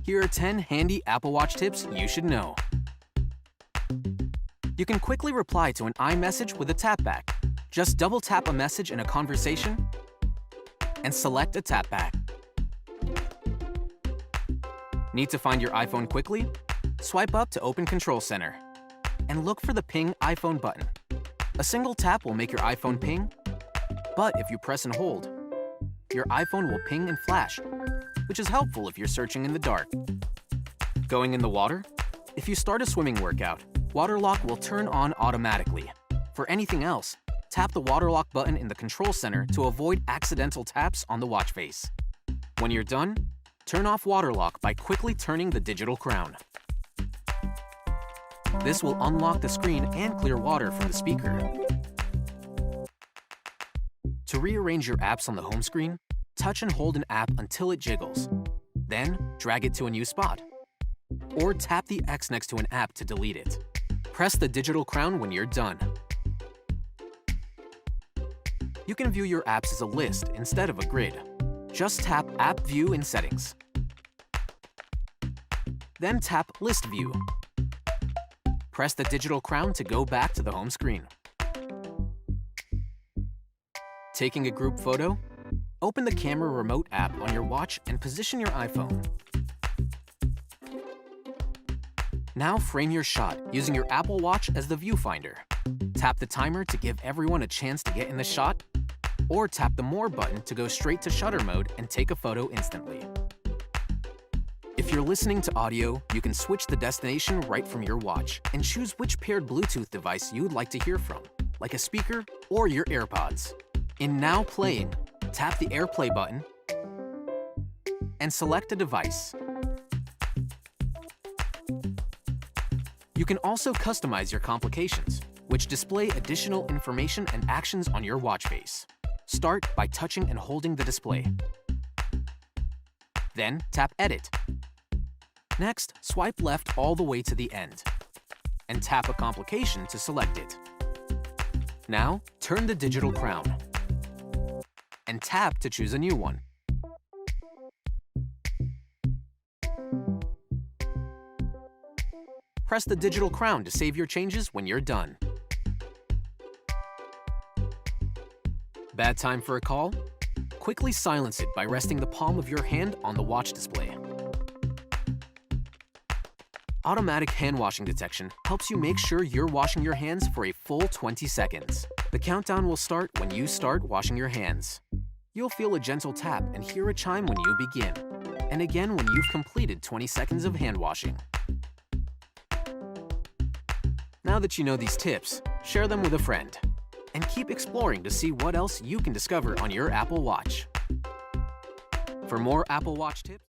Here are 10 handy Apple Watch tips you should know. You can quickly reply to an iMessage with a tap back. Just double tap a message in a conversation and select a tap back. Need to find your iPhone quickly? Swipe up to open Control Center and look for the Ping iPhone button. A single tap will make your iPhone ping, but if you press and hold, your iPhone will ping and flash, which is helpful if you're searching in the dark. Going in the water? If you start a swimming workout, water lock will turn on automatically. For anything else, tap the water lock button in the Control Center to avoid accidental taps on the watch face. When you're done, turn off water lock by quickly turning the digital crown. This will unlock the screen and clear water from the speaker. To rearrange your apps on the home screen, touch and hold an app until it jiggles. Then, drag it to a new spot. Or tap the X next to an app to delete it. Press the digital crown when you're done. You can view your apps as a list instead of a grid. Just tap App View in Settings. Then tap List View. Press the digital crown to go back to the home screen. Taking a group photo? Open the Camera Remote app on your watch and position your iPhone. Now frame your shot using your Apple Watch as the viewfinder. Tap the timer to give everyone a chance to get in the shot, or tap the More button to go straight to shutter mode and take a photo instantly. If you're listening to audio, you can switch the destination right from your watch and choose which paired Bluetooth device you'd like to hear from, like a speaker or your AirPods. In Now Playing, tap the AirPlay button and select a device. You can also customize your complications, which display additional information and actions on your watch face. Start by touching and holding the display. Then tap Edit. Next, swipe left all the way to the end and tap a complication to select it. Now, turn the digital crown and tap to choose a new one. Press the digital crown to save your changes when you're done. Bad time for a call? Quickly silence it by resting the palm of your hand on the watch display. Automatic hand washing detection helps you make sure you're washing your hands for a full 20 seconds. The countdown will start when you start washing your hands. You'll feel a gentle tap and hear a chime when you begin, and again when you've completed 20 seconds of hand washing. Now that you know these tips, share them with a friend, and keep exploring to see what else you can discover on your Apple Watch. For more Apple Watch tips,